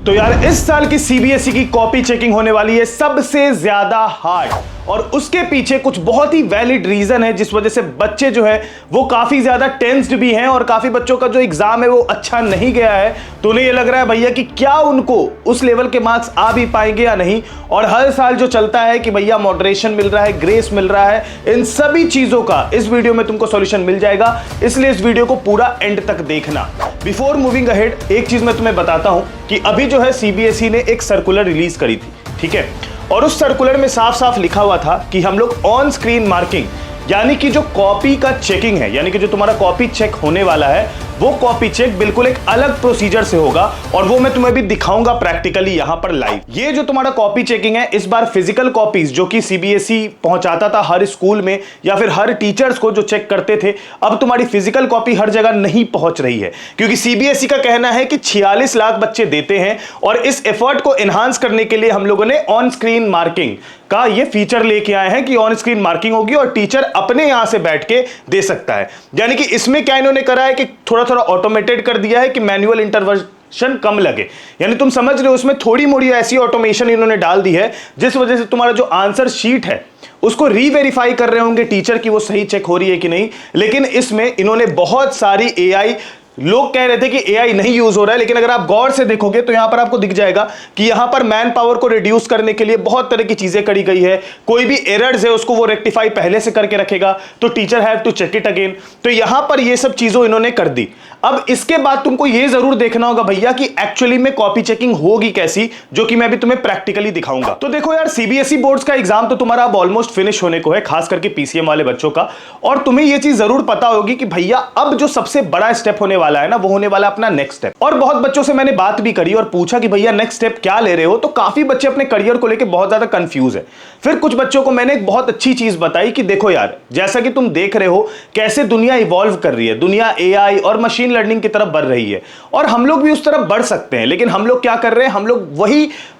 तो यार इस साल की सीबीएसई की कॉपी चेकिंग होने वाली है सबसे ज्यादा हार्ड, और उसके पीछे कुछ बहुत ही वैलिड रीजन है जिस वजह से बच्चे जो है वो काफी ज्यादा टेंस्ड भी हैं और काफी बच्चों का जो एग्जाम है वो अच्छा नहीं गया है। तो उन्हें ये लग रहा है भैया कि क्या उनको उस लेवल के मार्क्स आ भी पाएंगे या नहीं। और हर साल जो चलता है कि भैया मॉडरेशन मिल रहा है, ग्रेस मिल रहा है, इन सभी चीजों का इस वीडियो में तुमको सॉल्यूशन मिल जाएगा, इसलिए इस वीडियो को पूरा एंड तक देखना। बिफोर मूविंग अहेड एक चीज मैं तुम्हें बताता हूं कि अभी जो है सीबीएसई ने एक सर्कुलर रिलीज करी थी, ठीक है, और उस सर्कुलर में साफ साफ लिखा हुआ था कि हम लोग ऑन स्क्रीन मार्किंग यानी कि जो कॉपी का चेकिंग है, यानी कि जो तुम्हारा कॉपी चेक होने वाला है वो कॉपी चेक बिल्कुल एक अलग प्रोसीजर से होगा, और वो मैं तुम्हें भी दिखाऊंगा प्रैक्टिकली यहां पर लाइव। ये जो तुम्हारा कॉपी चेकिंग है इस बार फिजिकल कॉपीज जो कि सीबीएसई पहुंचाता था हर स्कूल में या फिर हर टीचर्स को जो चेक करते थे, अब तुम्हारी फिजिकल कॉपी हर जगह नहीं पहुंच रही है, क्योंकि सीबीएसई का कहना है कि 46 लाख बच्चे देते हैं और इस एफर्ट को एनहांस करने के लिए हम लोगों ने ऑन स्क्रीन मार्किंग का ये फीचर लेके आए हैं कि ऑन स्क्रीन मार्किंग होगी और टीचर अपने यहां से बैठ के दे सकता है। यानी कि इसमें क्या इन्होंने करा है कि थोड़ा थोड़ा ऑटोमेटेड कर दिया है कि मैनुअल इंटरवेंशन कम लगे, यानी तुम समझ रहे हो उसमें थोड़ी मोड़ी ऐसी ऑटोमेशन इन्होंने डाल दी है जिस वजह से तुम्हारा जो आंसर शीट है उसको रीवेरीफाई कर रहे होंगे टीचर की वो सही चेक हो रही है कि नहीं। लेकिन इसमें इन्होंने बहुत सारी एआई, लोग कह रहे थे कि एआई नहीं यूज हो रहा है, लेकिन अगर आप गौर से देखोगे तो यहां पर आपको दिख जाएगा कि यहां पर मैन पावर को रिड्यूस करने के लिए बहुत तरह की चीजें करी गई है। कोई भी एरर्स है उसको वो रेक्टिफाई पहले से करके रखेगा, तो teacher have to check it again. तो यहां पर ये सब चीजों इन्होंने कर दी। अब इसके बाद तुमको ये जरूर देखना होगा भैया कि एक्चुअली में कॉपी चेकिंग होगी कैसी, जो कि मैं भी तुम्हें प्रैक्टिकली दिखाऊंगा। तो देखो यार, सीबीएसई बोर्ड्स का एग्जाम तो तुम्हारा अब ऑलमोस्ट फिनिश होने को है, खास करके पीसीएम वाले बच्चों का, और तुम्हें ये चीज जरूर पता होगी कि भैया अब जो सबसे बड़ा स्टेप होने वाला है ना, वो होने वाला अपना नेक्स्ट स्टेप। और बहुत बच्चों से मैंने बात भी करी और पूछा कि भैया नेक्स्ट स्टेप क्या ले रहे हो, तो काफी बच्चे अपने करियर को लेकर बहुत ज्यादा कंफ्यूज है। फिर कुछ बच्चों को मैंने एक बहुत अच्छी चीज बताई कि देखो यार, जैसा कि तुम देख रहे हो कैसे दुनिया इवॉल्व कर रही है, दुनिया एआई और मशीन लर्निंग की तरफ बढ़ रही है, और हम लोग भी उस तरफ बढ़ सकते हैं। लेकिन हम लोग क्या कर रहे हैं, हम लोग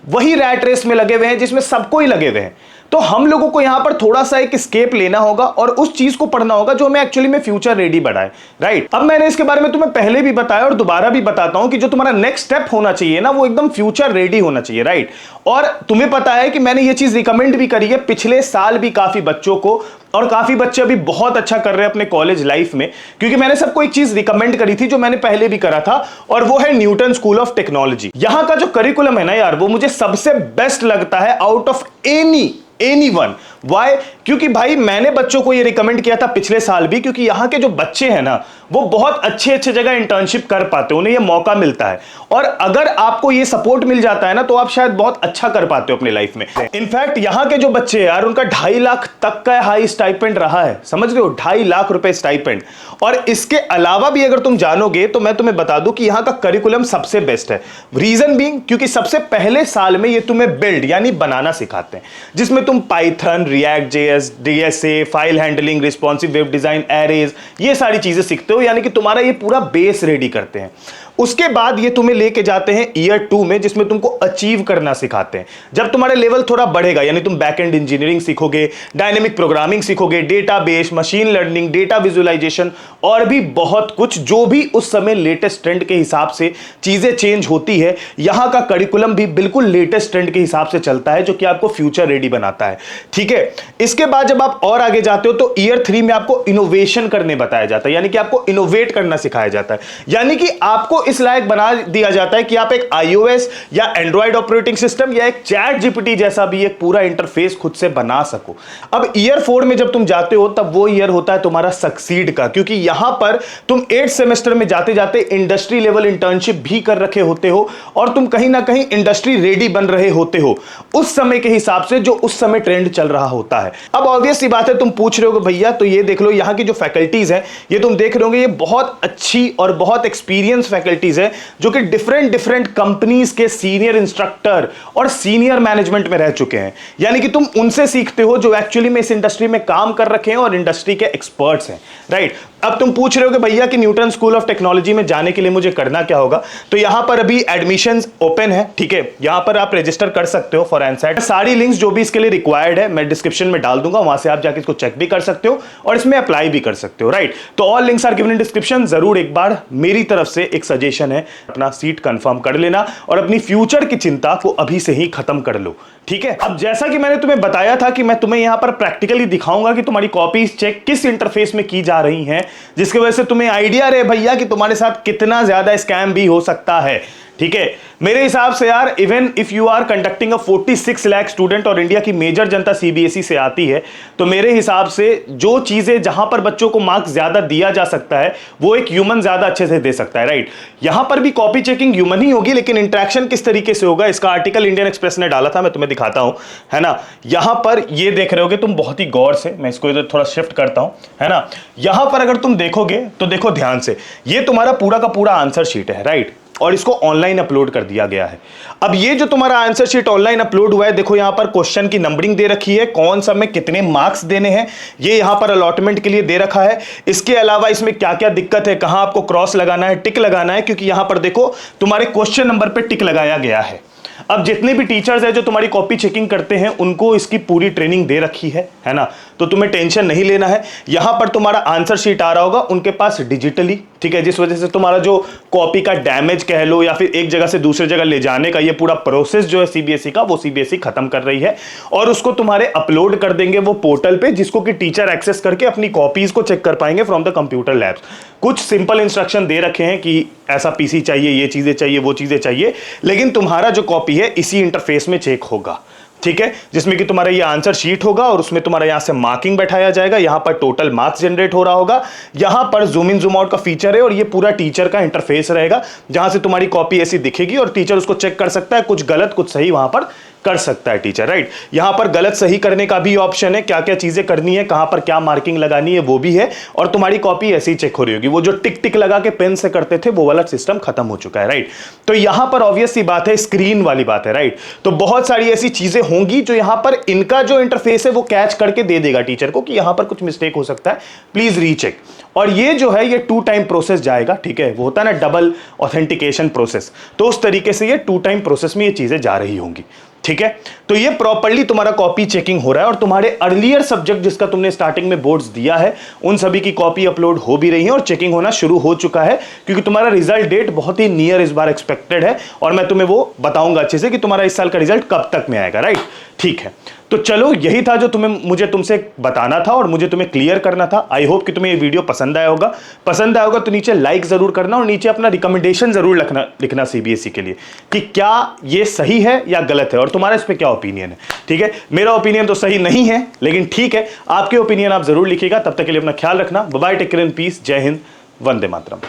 वही रैट रेस में लगे हुए हैं जिसमें सबको ही लगे हुए हैं। तो हम लोगों को यहां पर थोड़ा सा एक स्केप लेना होगा और उस चीज को पढ़ना होगा जो हमें एक्चुअली में फ्यूचर रेडी बढ़ाए, राइट। अब मैंने इसके बारे में तुम्हें पहले भी बताया और दोबारा भी बताता हूं कि जो तुम्हारा नेक्स्ट स्टेप होना चाहिए ना, वो एकदम फ्यूचर रेडी होना चाहिए, राइट। और तुम्हें पता है कि मैंने ये चीज रिकमेंड भी करी है पिछले साल भी काफी बच्चों को, और काफी बच्चे अभी बहुत अच्छा कर रहे हैं अपने कॉलेज लाइफ में, क्योंकि मैंने सबको एक चीज रिकमेंड करी थी जो मैंने पहले भी करा था, और वो है न्यूटन स्कूल ऑफ टेक्नोलॉजी। यहां का जो करिकुलम है ना यार, वो मुझे सबसे बेस्ट लगता है out of any one. Why? क्योंकि भाई मैंने बच्चों को ये रिकमेंड किया था पिछले साल भी, क्योंकि यहाँ के जो बच्चे हैं ना वो बहुत अच्छे जगह इंटर्नशिप कर पाते हैं, उन्हें ये मौका मिलता है, और अगर आपको ये सपोर्ट मिल जाता है ना तो आप शायद बहुत अच्छा कर पाते हो अपनी लाइफ में। इनफैक्ट यहाँ के जो बच्चे यार, उनका 2.5 लाख तक का हाई स्टाइपेंड रहा है, समझ रहे हो, 2.5 लाख रुपए स्टाइपेंड। और इसके अलावा भी अगर तुम जानोगे तो मैं तुम्हें बता दूं कि यहाँ का करिकुलम सबसे बेस्ट है। रीजन बीइंग क्योंकि सबसे पहले साल में ये तुम्हें बिल्ड यानी बनाना सिखाते हैं, जिसमें तुम Python, react JS, DSA, file handling, responsive web design, arrays, ये सारी चीजें सीखते हो, यानी कि तुम्हारा ये पूरा बेस रेडी करते हैं। उसके बाद ये तुम्हें लेके जाते हैं ईयर 2 में, जिसमें तुमको अचीव करना सिखाते हैं। जब तुम्हारे लेवल थोड़ा बढ़ेगा, यानी तुम बैकएंड इंजीनियरिंग सीखोगे, डायनेमिक प्रोग्रामिंग सीखोगे, database, machine learning, data visualisation, और भी बहुत कुछ, जो भी उस समय लेटेस्ट ट्रेंड के हिसाब से चीजें चेंज होती है। यहां का करिकुलम भी बिल्कुल लेटेस्ट ट्रेंड के हिसाब से चलता है, जो कि आपको फ्यूचर रेडी बनाता है, ठीक है। इसके बाद जब आप और आगे जाते हो तो ईयर 3 में आपको इनोवेशन करने बताया जाता है, यानी कि आपको इनोवेट करना सिखाया जाता है, यानी कि आपको इस लायक बना दिया जाता है कि आप एक iOS या एंड्रॉइड ऑपरेटिंग सिस्टम या एक चैट जीपीटी जैसा भी एक पूरा इंटरफेस खुद से बना सको। अब ईयर 4 में जब तुम जाते हो तब वो ईयर होता है तुम्हारा सक्सीड का, क्योंकि यहां पर तुम 8 सेमेस्टर में जाते जाते इंडस्ट्री लेवल इंटर्नशिप भी कर रखे होते हो, और तुम कहीं ना कहीं इंडस्ट्री रेडी बन रहे होते हो उस समय के हिसाब से जो उस समय ट्रेंड चल रहा होता है। अब ऑब्वियस सी बात है, तुम पूछ रहे हो भैया तो ये देख लो, यहां की जो फैकल्टीज है ये तुम देख रहे होगे, ये बहुत अच्छी और बहुत एक्सपीरियंस फैकल्टीज है, जो कि डिफरेंट कंपनीज के सीनियर इंस्ट्रक्टर और सीनियर मैनेजमेंट में रह चुके हैं, यानी कि तुम उनसे सीखते हो जो एक्चुअली में इस इंडस्ट्री में काम कर रखे हैं और इंडस्ट्री के एक्सपर्ट्स हैं, राइट। अब तुम पूछ रहे हो कि भैया कि न्यूटन स्कूल ऑफ टेक्नोलॉजी में जाने के लिए मुझे करना क्या होगा। तो यहां पर अभी एडमिशंस ओपन है, ठीक है, यहां पर आप रजिस्टर कर सकते हो फॉर एनसेट। सारी लिंक्स जो भी इसके लिए रिक्वायर्ड है मैं डिस्क्रिप्शन में डाल दूंगा, वहां से आप जाके इसको चेक भी कर सकते हो और इसमें अप्लाई भी कर सकते हो, राइट। तो all links are given in description. जरूर एक बार मेरी तरफ से एक सजेशन है, अपना सीट कंफर्म कर लेना और अपनी फ्यूचर की चिंता को अभी से ही खत्म कर लो, ठीक है। अब जैसा कि मैंने तुम्हें बताया था कि मैं तुम्हें यहां पर प्रैक्टिकली दिखाऊंगा कि तुम्हारी कॉपीज चेक किस इंटरफेस में की जा रही हैं, जिसकी वजह से तुम्हें आइडिया रहे भैया कि तुम्हारे साथ कितना ज्यादा स्कैम भी हो सकता है, ठीक है। मेरे हिसाब से यार, even if you are conducting a 46 lakh student और इंडिया की मेजर जनता सीबीएसई से आती है, तो मेरे हिसाब से जो चीजें जहां पर बच्चों को मार्क्स ज्यादा दिया जा सकता है वो एक ह्यूमन ज्यादा अच्छे से दे सकता है, राइट। यहां पर भी कॉपी चेकिंग ह्यूमन ही होगी, लेकिन इंटरेक्शन किस तरीके से होगा इसका आर्टिकल इंडियन एक्सप्रेस ने डाला था, मैं तुम्हें दिखाता हूं, है ना। यहां पर ये देख रहे होगे तुम बहुत ही गौर से, मैं इसको इधर थोड़ा शिफ्ट करता हूं, है ना। यहां पर अगर तुम देखोगे तो देखो ध्यान से, ये तुम्हारा पूरा का पूरा आंसर शीट है, राइट, और इसको ऑनलाइन अपलोड कर दिया गया है। अब ये जो तुम्हारा आंसर शीट ऑनलाइन अपलोड हुआ है, देखो यहां पर क्वेश्चन की नंबरिंग दे रखी है, कौन सा में कितने मार्क्स देने हैं ये यहां पर अलॉटमेंट के लिए दे रखा है। इसके अलावा इसमें क्या क्या दिक्कत है, कहां आपको क्रॉस लगाना है, टिक लगाना है, क्योंकि यहां पर देखो तुम्हारे क्वेश्चन नंबर पे टिक लगाया गया है। अब जितने भी टीचर्स हैं जो तुम्हारी कॉपी चेकिंग करते हैं उनको इसकी पूरी ट्रेनिंग दे रखी है ना, तो तुम्हें टेंशन नहीं लेना है। यहां पर तुम्हारा आंसर शीट आ रहा होगा उनके पास डिजिटली, ठीक है, जिस वजह से तुम्हारा जो कॉपी का डैमेज कह लो या फिर एक जगह से दूसरी जगह ले जाने का ये पूरा प्रोसेस जो है सीबीएसई का, वो सीबीएसई खत्म कर रही है और उसको तुम्हारे अपलोड कर देंगे वो पोर्टल पे, जिसको कि टीचर एक्सेस करके अपनी कॉपीज को चेक कर पाएंगे फ्रॉम द कंप्यूटर लैब्स। कुछ सिंपल इंस्ट्रक्शन दे रखे हैं कि ऐसा पीसी चाहिए, ये चीजें चाहिए, वो चीजें चाहिए, लेकिन तुम्हारा जो कॉपी है इसी इंटरफेस में चेक होगा, ठीक है, जिसमें कि तुम्हारा ये आंसर शीट होगा और उसमें तुम्हारा यहां से मार्किंग बैठाया जाएगा, यहां पर टोटल मार्क्स जनरेट हो रहा होगा, यहां पर जूम इन जूम आउट का फीचर है और ये पूरा टीचर का इंटरफेस रहेगा, जहां से तुम्हारी कॉपी ऐसी दिखेगी और टीचर उसको चेक कर सकता है, कुछ गलत कुछ सही वहां पर कर सकता है टीचर, राइट। यहां पर गलत सही करने का भी ऑप्शन है, क्या क्या चीजें करनी है, कहां पर क्या मार्किंग लगानी है वो भी है, और तुम्हारी कॉपी ऐसी चेक हो रही होगी। वो जो टिक टिक लगा के पेन से करते थे वो वाला सिस्टम खत्म हो चुका है, राइट। तो यहां पर ऑब्वियस सी बात है, स्क्रीन वाली बात है, राइट। तो बहुत सारी ऐसी चीजें होंगी जो यहां पर इनका जो इंटरफेस है वो कैच करके दे देगा टीचर को कि यहां पर कुछ मिस्टेक हो सकता है, प्लीज रीचेक। और ये जो है ये 2 टाइम प्रोसेस जाएगा, ठीक है, वो होता है ना डबल ऑथेंटिकेशन प्रोसेस, तो उस तरीके से ये 2 टाइम प्रोसेस में ये चीजें जा रही होंगी, ठीक है। तो ये प्रॉपर्ली तुम्हारा कॉपी चेकिंग हो रहा है और तुम्हारे अर्लियर सब्जेक्ट जिसका तुमने स्टार्टिंग में बोर्ड्स दिया है उन सभी की कॉपी अपलोड हो भी रही है और चेकिंग होना शुरू हो चुका है, क्योंकि तुम्हारा रिजल्ट डेट बहुत ही नियर इस बार एक्सपेक्टेड है और मैं तुम्हें वो बताऊंगा अच्छे से कि तुम्हारा इस साल का रिजल्ट कब तक में आएगा, राइट, ठीक है। तो चलो यही था जो मुझे तुमसे बताना था और मुझे तुम्हें क्लियर करना था। आई होप कि तुम्हें ये वीडियो पसंद आया होगा तो नीचे लाइक जरूर करना और नीचे अपना रिकमेंडेशन जरूर लिखना सीबीएसई के लिए कि क्या ये सही है या गलत है और तुम्हारा इस पे क्या ओपिनियन है, ठीक है। मेरा ओपिनियन तो सही नहीं है, लेकिन ठीक है, आपके ओपिनियन आप जरूर लिखिएगा। तब तक के लिए अपना ख्याल रखना। Bye bye, take care and peace. Jai Hind, Vande Mataram.